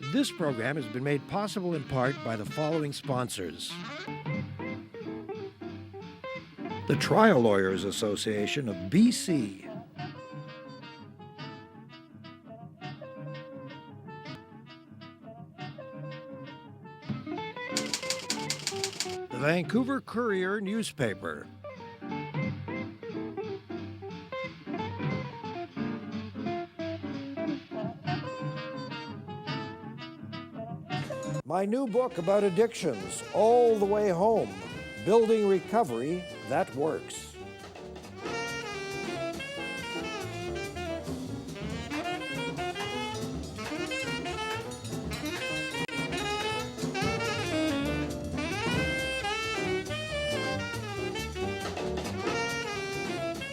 This program has been made possible in part by the following sponsors. The Trial Lawyers Association of BC. The Vancouver Courier Newspaper. My new book about addictions, All the Way Home, Building Recovery That Works.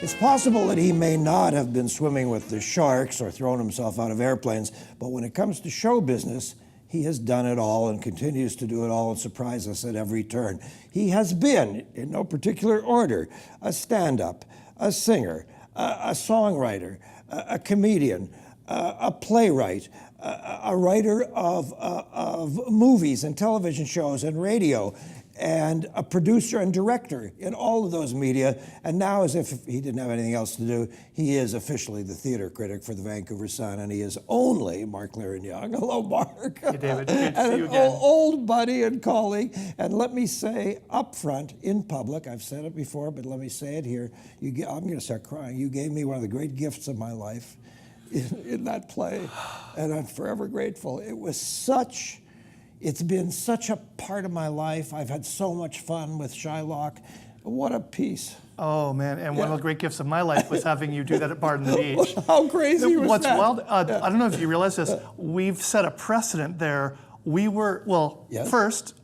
It's possible that he may not have been swimming with the sharks or thrown himself out of airplanes, but when it comes to show business, he has done it all and continues to do it all and surprise us at every turn. He has been, in no particular order, a stand-up, a singer, a songwriter, a comedian, a playwright, a writer of movies and television shows and radio, and a producer and director in all of those media. And now, as if he didn't have anything else to do, he is officially the theatre critic for the Vancouver Sun, and he is only Mark Leiren-Young. Hello, Mark. Hey, David. Good to And see you an again. old buddy and colleague. And let me say up front, in public, I've said it before, but let me say it here. I'm going to start crying. You gave me one of the great gifts of my life in that play, and I'm forever grateful. It's been such a part of my life. I've had so much fun with Shylock. What a piece. Oh, man. And one of the great gifts of my life was having you do that at Barton the Beach. How crazy was What's that? wild, I don't know if you realize this, we've set a precedent there. We were, Yes. first,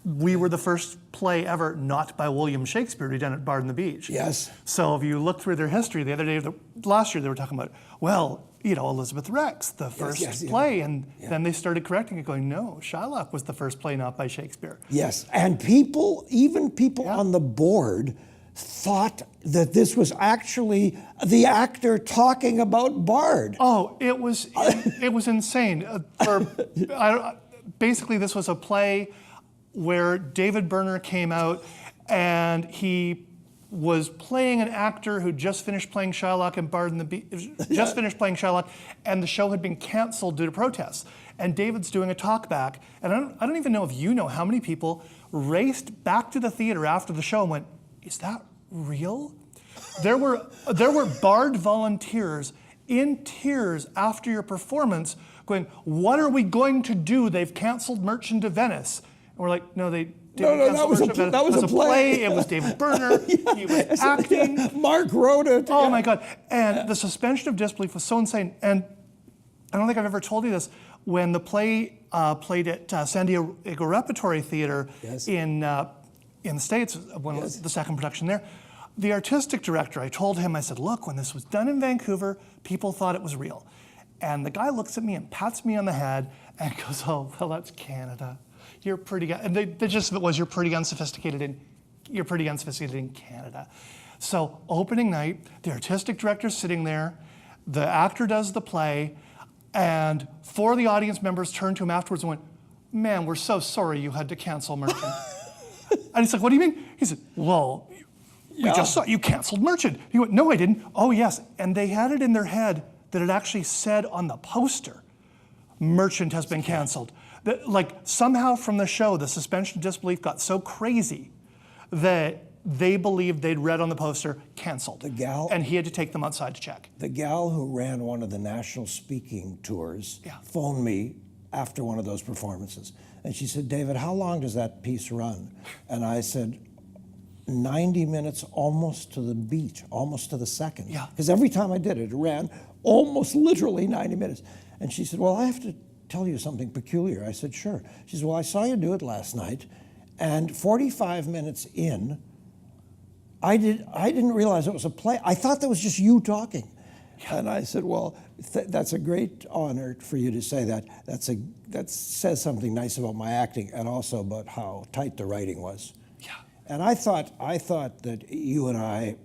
we were the first play ever not by William Shakespeare to be done at Barton the Beach. Yes. So if you look through their history, the other day, last year, they were talking about, Elizabeth Rex, the first play, and then they started correcting it, going, no, Shylock was the first play not by Shakespeare. Yes, and even people on the board thought that this was actually the actor talking about Bard. Oh, it was insane. Basically, this was a play where David Berner came out and he was playing an actor who just finished playing Shylock in Bard and the Beach, and the show had been canceled due to protests. And David's doing a talkback, and I don't even know if you know how many people raced back to the theater after the show and went, "Is that real?" There were Bard volunteers in tears after your performance, going, "What are we going to do? They've canceled Merchant of Venice." And we're like, "No, they didn't." No, that was a play. It was David Berner. He was acting. Mark wrote it. Oh my God. And the suspension of disbelief was so insane. And I don't think I've ever told you this. When the play played at San Diego Repertory Theater in the States, when it was the second production there, the artistic director, I told him, I said, "Look, when this was done in Vancouver, people thought it was real." And the guy looks at me and pats me on the head and goes, "Oh, well, that's Canada. You're pretty," and the gist of it was, you're pretty unsophisticated in Canada. So opening night, the artistic director's sitting there, the actor does the play, and 4 of the audience members turned to him afterwards and went, "Man, we're so sorry you had to cancel Merchant." And he's like, "What do you mean?" He said, "Well, we just saw you canceled Merchant." He went, "No, I didn't." "Oh, yes." And they had it in their head that it actually said on the poster, "Merchant has been canceled." Like somehow from the show, the suspension of disbelief got so crazy that they believed they'd read on the poster, "Canceled." The gal, and he had to take them outside to check. The gal who ran one of the national speaking tours phoned me after one of those performances. And she said, "David, how long does that piece run?" And I said, 90 minutes almost to the beat, almost to the second. Yeah. Because every time I did it, it ran almost literally 90 minutes. And she said, "Well, I have to tell you something peculiar." I said, "Sure." She said, "Well, I saw you do it last night, and 45 minutes in, I didn't realize it was a play. I thought that was just you talking." And I said, "Well, that's a great honor for you to say that. That says something nice about my acting and also about how tight the writing was." Yeah. And I thought that you and I,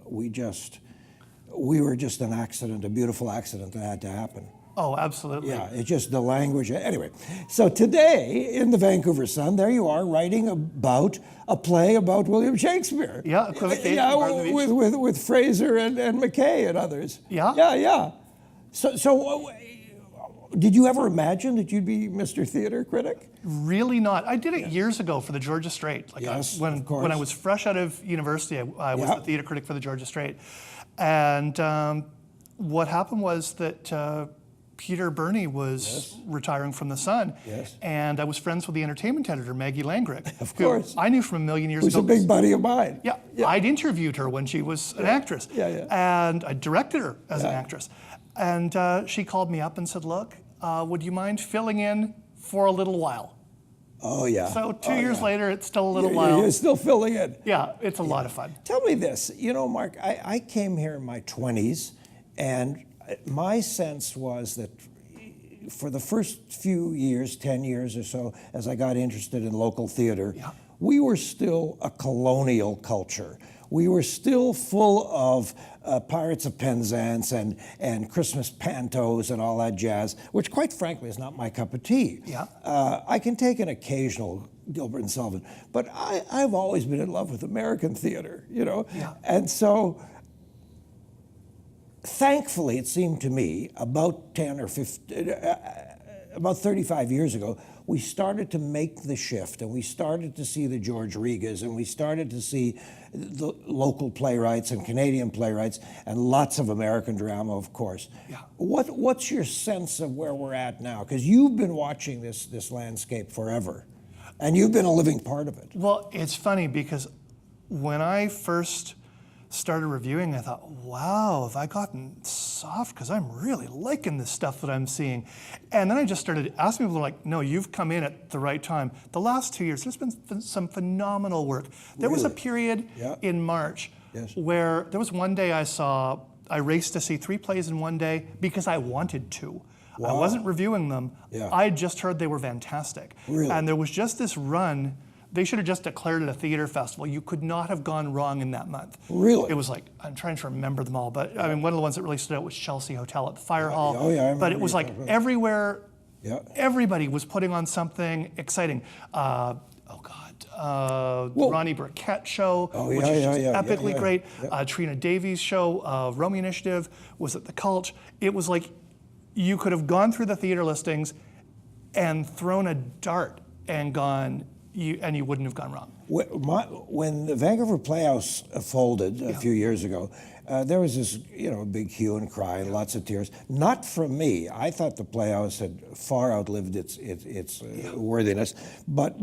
we were just an accident, a beautiful accident that had to happen. Oh, absolutely. Yeah, it's just the language. Anyway, so today in the Vancouver Sun, there you are writing about a play about William Shakespeare. Yeah, equivocation. Yeah, Part of the Beach. with Fraser and McKay and others. Yeah. Yeah. So did you ever imagine that you'd be Mr. Theatre Critic? Really not. I did it years ago for the Georgia Straight. Like Yes, when of course. when I was fresh out of university, I was Yeah. the theater critic for the Georgia Straight. And what happened was that Peter Berner was retiring from the Sun. Yes. And I was friends with the entertainment editor, Maggie Langrick. Of who course. I knew from a million years Who's ago. a big buddy of mine. Yeah, I'd interviewed her when she was an actress. Yeah. And I directed her as an actress. And she called me up and said, look, would you mind filling in for a little while? Oh, yeah. So 2 years later, it's still a little You're- while. You're still filling in. Yeah, it's a lot of fun. Tell me this, Mark, I came here in my 20s, and my sense was that for the first few years, 10 years or so, as I got interested in local theater, we were still a colonial culture. We were still full of Pirates of Penzance and Christmas pantos and all that jazz, which quite frankly is not my cup of tea. Yeah. I can take an occasional Gilbert and Sullivan, but I've always been in love with American theater, Yeah. And so thankfully, it seemed to me, about 10 or 15, about 35 years ago, we started to make the shift, and we started to see the George Regas, and we started to see the local playwrights and Canadian playwrights, and lots of American drama, of course. Yeah. What's your sense of where we're at now? Because you've been watching this landscape forever, and you've been a living part of it. Well, it's funny because when I first started reviewing, I thought, wow, have I gotten soft? Because I'm really liking this stuff that I'm seeing. And then I just started asking people, like, no, you've come in at the right time. The last 2 years, there's been some phenomenal work. There was a period in March where there was one day I raced to see 3 plays in one day because I wanted to. Wow. I wasn't reviewing them. Yeah. I just heard they were fantastic. Really? And there was just this run. They should have just declared it a theater festival. You could not have gone wrong in that month. Really? It was like, I'm trying to remember them all, but I mean, one of the ones that really stood out was Chelsea Hotel at the Fire Hall. Oh, yeah, I remember but it was you like talking about. everywhere, Yeah. everybody was putting on something exciting. The Ronnie Burkett show, which is just epically great. Trina Davies' show, Romeo Initiative, was at the Cult. It was like you could have gone through the theater listings and thrown a dart and gone, and you wouldn't have gone wrong. When the Vancouver Playhouse folded a few years ago, there was this, big hue and cry and lots of tears. Not from me. I thought the Playhouse had far outlived its worthiness, but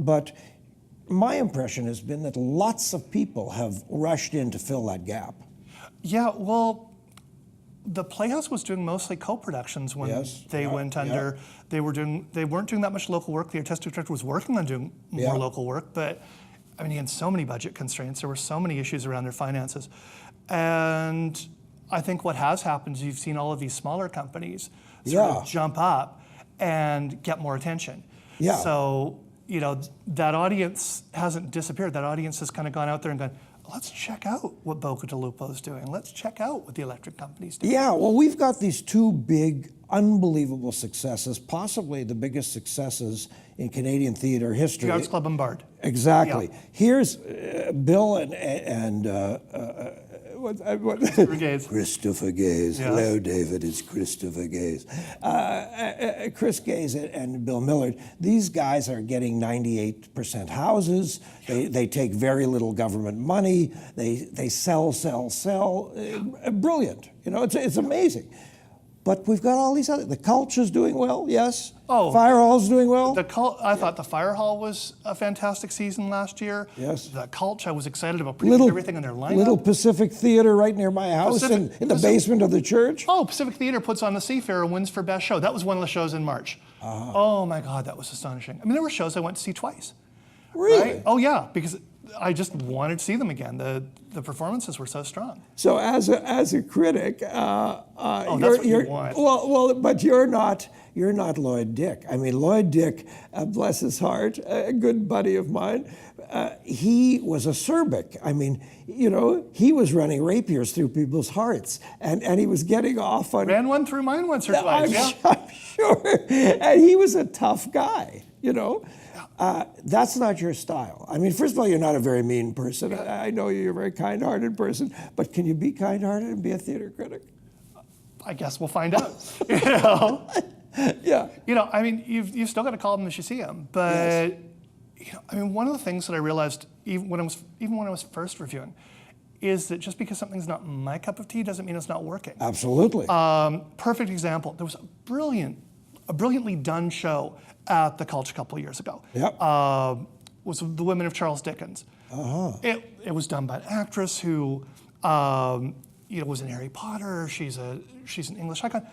my impression has been that lots of people have rushed in to fill that gap. Yeah, well, the Playhouse was doing mostly co-productions when they went under. They weren't doing that much local work. The artistic director was working on doing more local work, but I mean, he had so many budget constraints. There were so many issues around their finances. And I think what has happened is you've seen all of these smaller companies sort of jump up and get more attention. Yeah. So, that audience hasn't disappeared. That audience has kind of gone out there and gone, let's check out what Boca de Lupo's doing. Let's check out what the electric company's doing. Yeah, well, we've got these 2 big, unbelievable successes, possibly the biggest successes in Canadian theater history. The Arts Club and Bard. Exactly. Yeah. Here's Bill and Christopher Gaze. Christopher Gaze. Yeah. Hello, David. It's Christopher Gaze. Chris Gaze and Bill Millard. These guys are getting 98% houses. They take very little government money. They sell. Brilliant. It's amazing. But we've got all these other. The Culture's doing well, yes. Oh, Fire Hall's doing well. I thought the Fire Hall was a fantastic season last year. Yes. The Cult, I was excited about pretty much everything in their lineup. Little Pacific Theater right near my house in the basement of the church. Oh, Pacific Theater puts on the Seafarer and wins for best show. That was one of the shows in March. Oh my God, that was astonishing. I mean, there were shows I went to see twice. Really? Right? Oh yeah, because I just wanted to see them again. The performances were so strong. So as a critic, that's what you want. Well, but you're not Lloyd Dick. I mean, Lloyd Dick, bless his heart, a good buddy of mine. He was acerbic. I mean, he was running rapiers through people's hearts, and he was getting off on. Ran one through mine once or twice. I'm Sure. And he was a tough guy, you know. That's not your style. I mean, first of all, you're not a very mean person. I know you're a very kind-hearted person, but can you be kind-hearted and be a theater critic? I guess we'll find out. You know? Yeah. You know, I mean, you've still got to call them as you see them. But, you know, I mean, one of the things that I realized even when I was first reviewing is that just because something's not my cup of tea doesn't mean it's not working. Absolutely. Perfect example. There was a brilliantly done show at the Culture a couple of years ago. Yep. Was The Women of Charles Dickens. Uh-huh. It was done by an actress who was in Harry Potter. She's an English icon.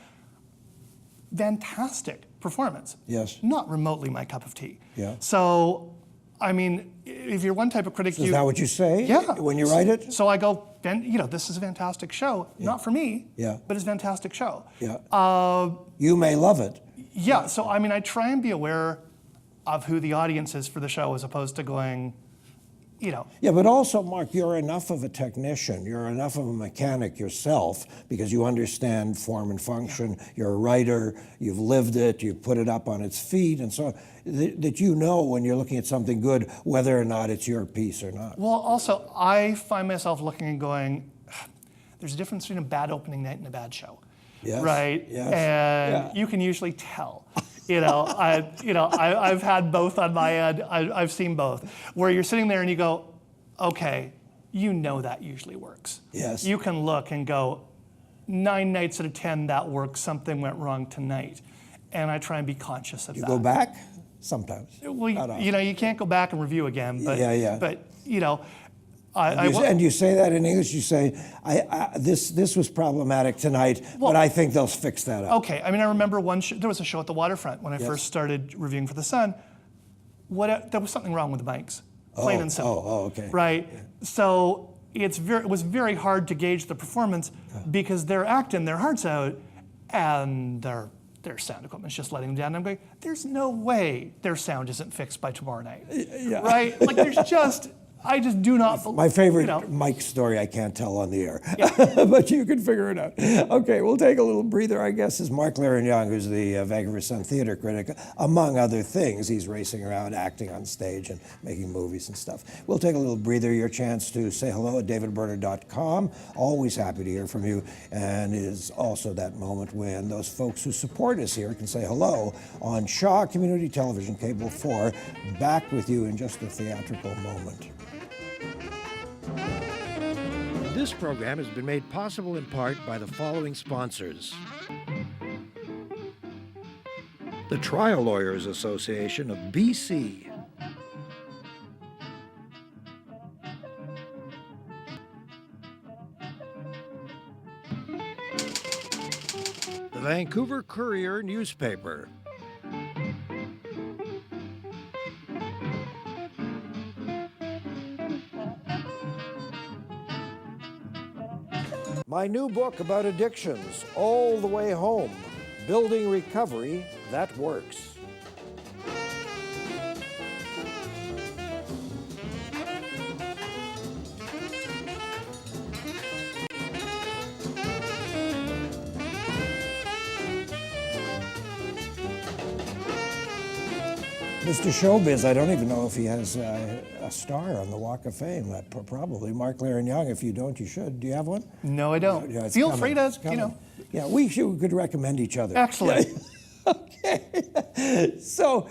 Fantastic performance. Yes. Not remotely my cup of tea. Yeah. So, I mean, if you're one type of critic, Is that what you say? Yeah. When you write it? So I go, this is a fantastic show. Not for me. Yeah. But it's a fantastic show. Yeah. You may love it. Yeah. So I mean, I try and be aware of who the audience is for the show, as opposed to going, you know. Yeah, but also, Mark, you're enough of a technician, you're enough of a mechanic yourself because you understand form and function, you're a writer, you've lived it, you've put it up on its feet, and so that you know when you're looking at something good whether or not it's your piece or not. Well, also, I find myself looking and going, there's a difference between a bad opening night and a bad show. Yes. Right? Yes. And you can usually tell. I've had both on my end. I've seen both. Where you're sitting there and you go, okay, you know that usually works. Yes. You can look and go, 9 nights out of 10 that works. Something went wrong tonight, and I try and be conscious of that. You go back sometimes. Well, you can't go back and review again. But But and you say that in English. You say, "This was problematic tonight, but I think they'll fix that up." Okay. I mean, I remember there was a show at the Waterfront when I first started reviewing for the Sun. There was something wrong with the mics, plain and simple. Oh, okay. Right. Yeah. So it was very hard to gauge the performance because they're acting their hearts out, and their sound equipment's just letting them down. And I'm going, there's no way their sound isn't fixed by tomorrow night. Yeah. Right? Like I just do not believe. My favorite Mike story I can't tell on the air, but you can figure it out. Okay, we'll take a little breather, I guess, is Mark Leiren-Young, who's the Vancouver Sun Theatre Critic. Among other things, he's racing around, acting on stage and making movies and stuff. We'll take a little breather, your chance to say hello at davidberner.com. Always happy to hear from you, and it is also that moment when those folks who support us here can say hello on Shaw Community Television, Cable 4. Back with you in just a theatrical moment. This program has been made possible in part by the following sponsors. The Trial Lawyers Association of BC. The Vancouver Courier Newspaper. My new book about addictions, All the Way Home, Building Recovery That Works. Mr. Showbiz, I don't even know if he has a star on the Walk of Fame. Probably. Mark Leiren-Young, if you don't, you should. Do you have one? No, I don't. Yeah, Feel free to, Yeah, we could recommend each other. Excellent. Okay. So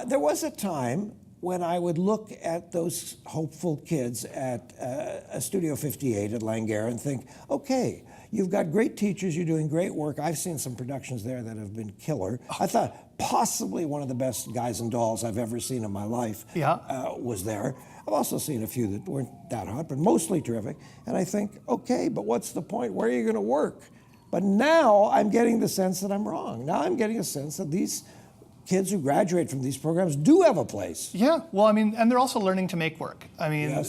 there was a time when I would look at those hopeful kids at Studio 58 at Langara and think, okay, you've got great teachers, you're doing great work. I've seen some productions there that have been killer. I thought possibly one of the best Guys and Dolls I've ever seen in my life was there. I've also seen a few that weren't that hot, but mostly terrific. And I think, okay, but what's the point? Where are you going to work? But now I'm getting the sense that I'm wrong. Now I'm getting a sense that these kids who graduate from these programs do have a place. Yeah, well, I mean, and they're also learning to make work. I mean,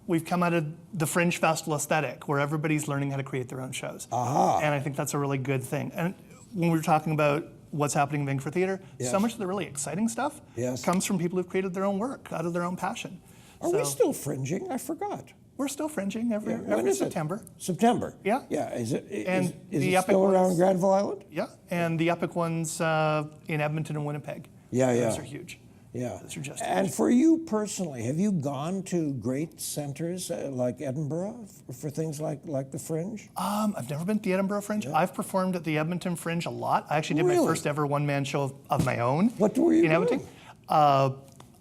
we've come out of the Fringe Festival aesthetic where everybody's learning how to create their own shows. And I think that's a really good thing. And when we were talking about what's happening in Vancouver theater, so much of the really exciting stuff comes from people who've created their own work out of their own passion. Are we still fringing? I forgot. We're still fringing every is it? September. September. Yeah. Yeah. Is it? And is the it epic still around ones- Granville Island? Yeah, and the epic ones in Edmonton and Winnipeg. Yeah, Those yeah. are huge. Yeah. Those are just And huge. for you personally, have you gone to great centres like Edinburgh for things like the Fringe? I've never been to the Edinburgh Fringe. I've performed at the Edmonton Fringe a lot. I actually did my Really? first ever one-man show of my own. What were you in Edmonton? doing?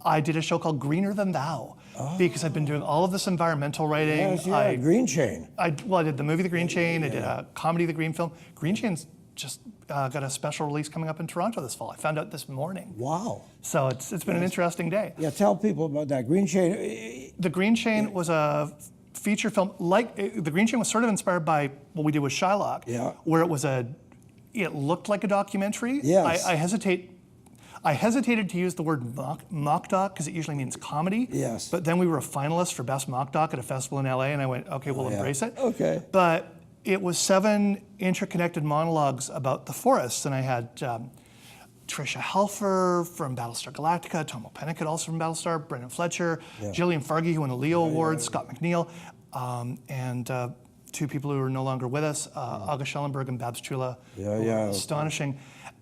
I did a show called Greener Than Thou because I've been doing all of this environmental writing. Yes, yeah, Green Chain. I did the movie The Green Chain. I did a comedy, The Green Film. Green Chain's just got a special release coming up in Toronto this fall. I found out this morning. Wow. So it's been an interesting day. Yeah, tell people about that. Green Chain. The Green Chain was a feature film. The Green Chain was sort of inspired by what we did with Shylock, where it looked like a documentary. Yes. I hesitated to use the word mock doc because it usually means comedy. Yes. But then we were a finalist for Best Mock Doc at a festival in LA, and I went, okay, we'll embrace it. Okay. But it was 7 interconnected monologues about the forests, and I had Tricia Helfer from Battlestar Galactica, Tom O'Pennicott also from Battlestar, Brendan Fletcher, Gillian Fargie, who won a Leo Award, Scott McNeil, and 2 people who are no longer with us, August Schellenberg and Babs Chula. Astonishing.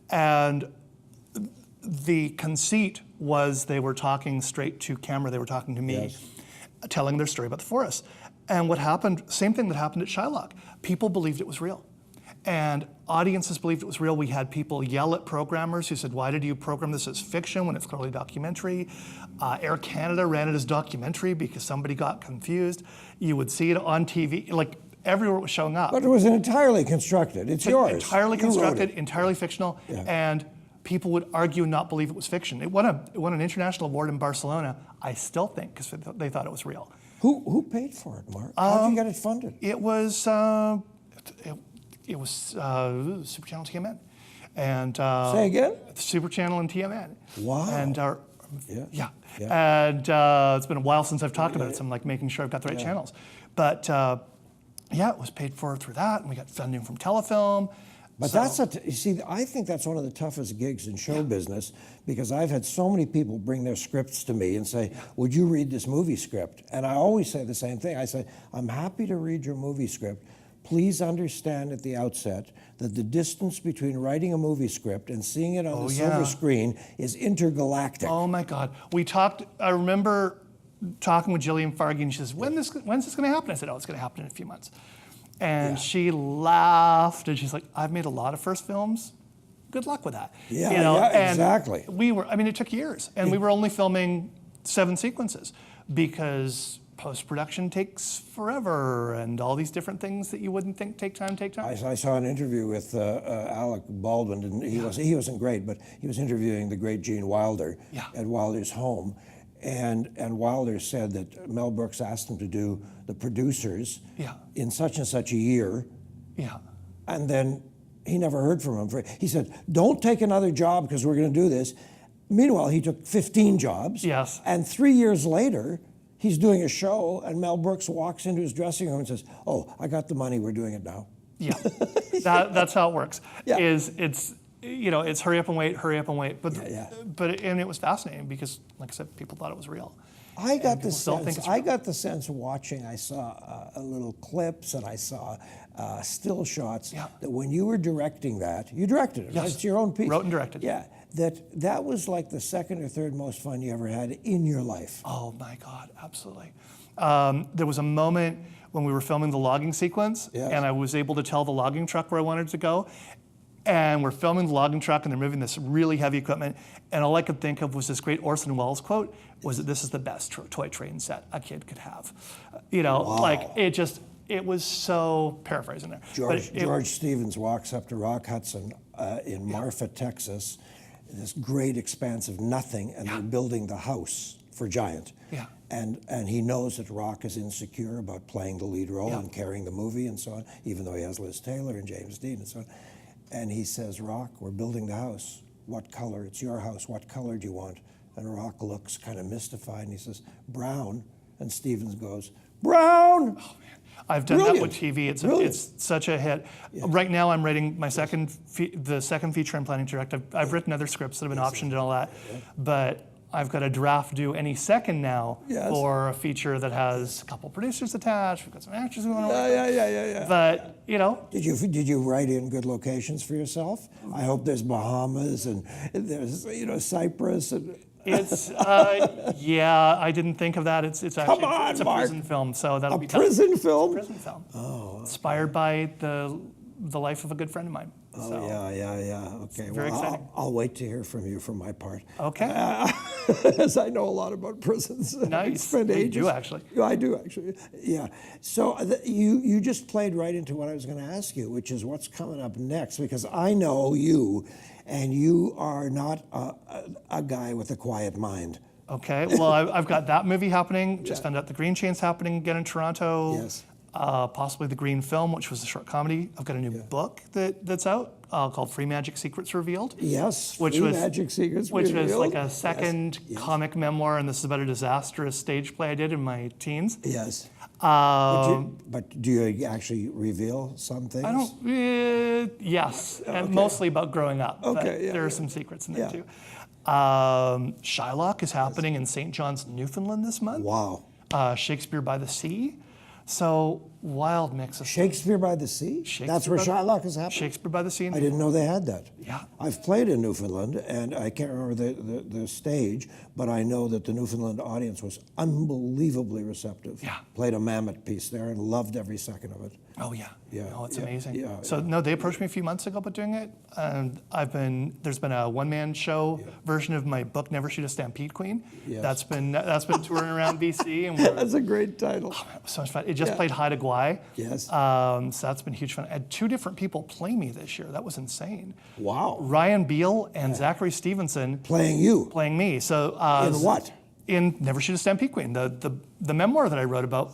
And the conceit was they were talking straight to camera, they were talking to me, telling their story about the forest. And what happened, same thing that happened at Shylock, people believed it was real. And audiences believed it was real. We had people yell at programmers who said, why did you program this as fiction when it's clearly documentary? Air Canada ran it as documentary because somebody got confused. You would see it on TV, like everywhere it was showing up. But it was entirely constructed. It's yours. Entirely You wrote constructed, it. entirely fictional, and people would argue and not believe it was fiction. It won an international award in Barcelona, I still think, because they thought it was real. Who paid for it, Mark? How did you get it funded? It was Super Channel TMN, and Say again? Super Channel and TMN. Wow. And Yeah. and it's been a while since I've talked about it, so I'm like making sure I've got the right channels. But it was paid for through that, and we got funding from Telefilm. But you see, I think that's one of the toughest gigs in show business because I've had so many people bring their scripts to me and say, would you read this movie script? And I always say the same thing. I say, I'm happy to read your movie script. Please understand at the outset that the distance between writing a movie script and seeing it on the silver screen is intergalactic. Oh my God. I remember talking with Gillian Fargie, and she says, when's this going to happen? I said, it's going to happen in a few months. And she laughed, and she's like, I've made a lot of first films. Good luck with that. Yeah, exactly. It took years, and we were only filming 7 sequences because post-production takes forever, and all these different things that you wouldn't think take time. I saw an interview with Alec Baldwin, and he wasn't great, but he was interviewing the great Gene Wilder at Wilder's home. And Wilder said that Mel Brooks asked him to do the producers in such and such a year. Yeah. And then he never heard from him. He said, don't take another job because we're going to do this. Meanwhile, he took 15 jobs. Yes. And 3 years later, he's doing a show, and Mel Brooks walks into his dressing room and says, oh, I got the money, we're doing it now. Yeah, that's how it works. It's hurry up and wait. But it was fascinating because, like I said, people thought it was real. I got the sense watching. I saw little clips and I saw still shots that when you were directing that, you directed it. Yes. Right? It's your own piece. Wrote and directed. Yeah, that was like the second or third most fun you ever had in your life. Oh my God, absolutely. There was a moment when we were filming the logging sequence, and I was able to tell the logging truck where I wanted to go. And we're filming the logging truck, and they're moving this really heavy equipment. And all I could think of was this great Orson Welles quote, was that this is the best toy train set a kid could have. It was so, paraphrasing there. George Stevens walks up to Rock Hudson in Marfa, Texas, this great expanse of nothing, and they're building the house for Giant. Yeah. And he knows that Rock is insecure about playing the lead role and carrying the movie and so on, even though he has Liz Taylor and James Dean and so on. And he says, Rock, we're building the house. What color? It's your house. What color do you want? And Rock looks kind of mystified, and he says, brown. And Stevens goes, brown! Oh, man. I've done that with TV. It's such a hit. Yeah. Right now, I'm writing my the second feature I'm planning to direct. I've written other scripts that have been optioned and all that. Yeah. But I've got a draft due any second now Yes. for a feature that has a couple producers attached. We've got some actors going on. Yeah. But, you know. Did you write in good locations for yourself? I hope there's Bahamas and there's Cyprus and. It's yeah, I didn't think of that. It's actually it's a Mark. prison film, so that'll be tough. Prison film? Prison film. Oh. Inspired by the life of a good friend of mine. Oh, So, yeah. Okay, very exciting. I'll wait to hear from you for my part. Okay. As I know a lot about prisons. I Nice. spent You ages. do, actually. Yeah, I do, actually. Yeah. So you just played right into what I was going to ask you, which is what's coming up next, because I know you, and you are not a guy with a quiet mind. Okay. Well, I've got that movie happening. Just found out the Green Chain's happening again in Toronto. Yes. Possibly the Green Film, which was a short comedy. I've got a new book that's out called Free Magic Secrets Revealed. Yes. Which Free was Magic Secrets which was Revealed. like a second comic memoir, and this is about a disastrous stage play I did in my teens. Yes. But do you actually reveal some things? I don't. Yes, and mostly about growing up. Okay, But yeah, there are yeah. some secrets in Yeah. there too. Shylock is happening in St. John's, Newfoundland this month. Wow. Shakespeare by the Sea. So wild mix of Shakespeare by the Sea? That's where Shylock is happening? Shakespeare by the Sea. I didn't know they had that. Yeah. I've played in Newfoundland, and I can't remember the stage, but I know that the Newfoundland audience was unbelievably receptive. Yeah. Played a Mammoth piece there and loved every second of it. Oh yeah. Yeah, Oh, it's yeah, amazing. yeah, So no, they approached me a few months ago about doing it, and there's been a one-man show version of my book, Never Shoot a Stampede Queen. Yes. That's been touring around BC, and we're That's a great title. it was so much fun. It just played Haida Gwaii. Yes. So that's been huge fun. I had 2 different people play me this year. That was insane. Wow. Ryan Beal and Zachary Stevenson Playing you. playing me. So In what? In Never Shoot a Stampede Queen, the memoir that I wrote about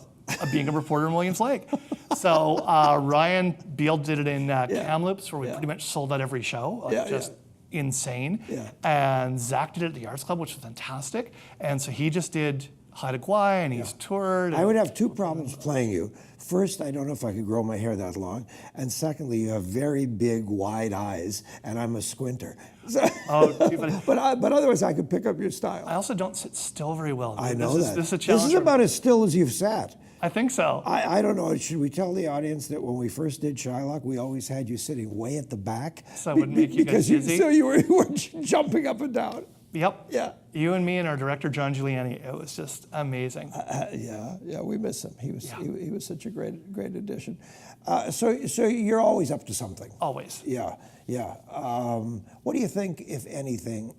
being a reporter in Williams Lake. So Ryan Beal did it in Kamloops, where we pretty much sold out every show. Just insane. Yeah. And Zach did it at the Arts Club, which was fantastic. And so he just did Haida Gwaii, and he's toured. I would have 2 problems playing you. First, I don't know if I could grow my hair that long. And secondly, you have very big, wide eyes, and I'm a squinter. So, Too funny. but otherwise, I could pick up your style. I also don't sit still very well. I know that. This is a challenge. This is about as still as you've sat. I think so. I don't know. Should we tell the audience that when we first did Shylock, we always had you sitting way at the back? So it wouldn't make you guys dizzy? So you were jumping up and down. Yep. Yeah. You and me and our director, John Giuliani. It was just amazing. Yeah, we miss him. He was such a great addition. So you're always up to something. Always. Yeah. What do you think, if anything,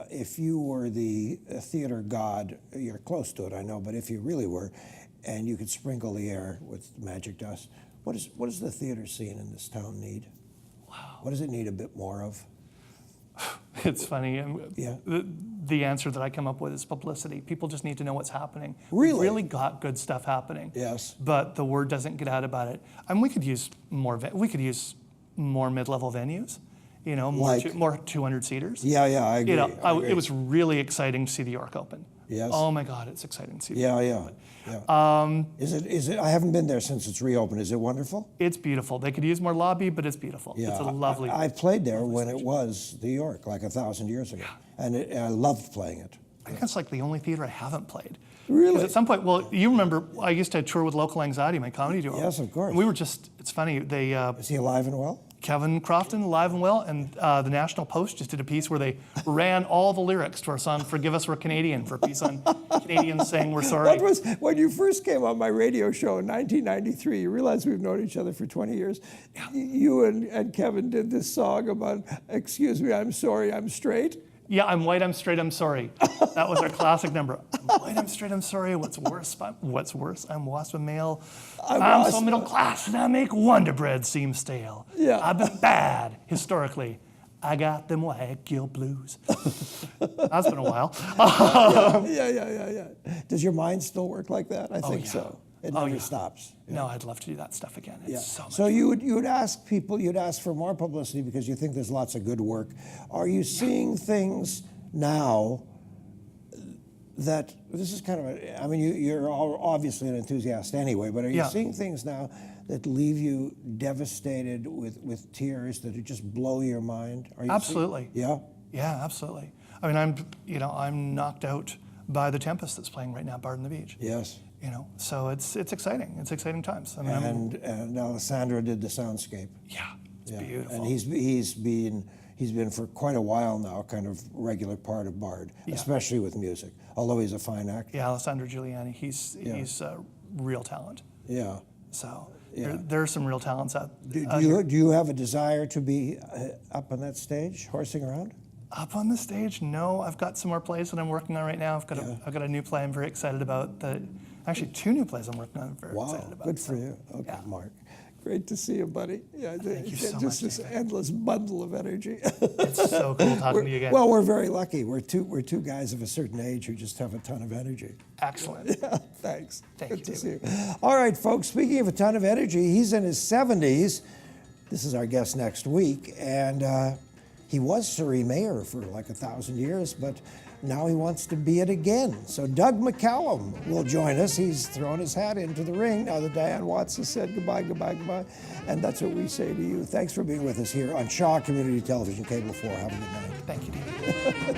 if you were the theater god? You're close to it, I know, but if you really were, and you could sprinkle the air with magic dust, what does the theater scene in this town need? Wow. What does it need a bit more of? It's funny. Yeah. The answer that I come up with is publicity. People just need to know what's happening. Really? We've really got good stuff happening. Yes. But the word doesn't get out about it. And we could use more mid-level venues. More 200 seaters. Yeah, I agree. I agree. It was really exciting to see the York open. Yes. Oh my God, it's exciting to see. Yeah. Is it? I haven't been there since it's reopened. Is it wonderful? It's beautiful. They could use more lobby, but it's beautiful. Yeah, It's a lovely. I played there when it was the York, like 1,000 years ago, and I loved playing it. I think it's like the only theater I haven't played. Really? Because at some point, well, you remember I used to tour with Local Anxiety, my comedy duo. Yes, of course. And we were just, it's funny, they, Is he alive and well? Kevin Crofton, alive and well, and the National Post just did a piece where they ran all the lyrics to our song "Forgive Us, We're Canadian" for a piece on Canadians saying we're sorry. When you first came on my radio show in 1993, you realize we've known each other for 20 years. Yeah. You and Kevin did this song about, "Excuse me, I'm sorry, I'm straight." Yeah, I'm white, I'm straight, I'm sorry. That was our classic number. I'm white, I'm straight, I'm sorry. What's worse? I'm wasp and male. I'm so middle class, and I make Wonder Bread seem stale. Yeah. I've been bad historically. I got them Wagyu blues. That's been a while. Yeah. Does your mind still work like that? I think so. It never stops. No, I'd love to do that stuff again. It's so much So you would ask people, you'd ask for more publicity because you think there's lots of good work. Are you seeing things now that, this is kind of I mean, you're obviously an enthusiast anyway, but are you seeing things now that leave you devastated with tears that just blow your mind? Are you Absolutely. Yeah? Yeah, absolutely. I mean, I'm knocked out by The Tempest that's playing right now, Bard on the Beach. Yes. So it's exciting. It's exciting times. I mean, And Alessandro did the soundscape. yeah, it's beautiful. And he's been for quite a while now, kind of regular part of Bard, especially with music. Although he's a fine actor. Yeah, Alessandro Giuliani, he's a real talent. Yeah. So there are some real talents out there. Do you have a desire to be up on that stage, horsing around? Up on the stage? No, I've got some more plays that I'm working on right now. I've got a new play I'm very excited about. Actually, 2 new plays I'm working on. I'm very excited about. Good for you. Okay, Yeah. Mark. Great to see you, buddy. Yeah, Thank you so much, just this endless bundle of energy. It's so cool talking to you again. Well, we're very lucky. We're two guys of a certain age who just have a ton of energy. Excellent. Yeah, thanks. Thank Good you, to see David. you. All right, folks, speaking of a ton of energy, he's in his 70s. This is our guest next week. And he was Surrey mayor for like 1,000 years, but now he wants to be it again. So Doug McCallum will join us. He's thrown his hat into the ring now that Diane Watts has said goodbye, goodbye, goodbye. And that's what we say to you. Thanks for being with us here on Shaw Community Television, Cable 4. Have a good night. Thank you, David.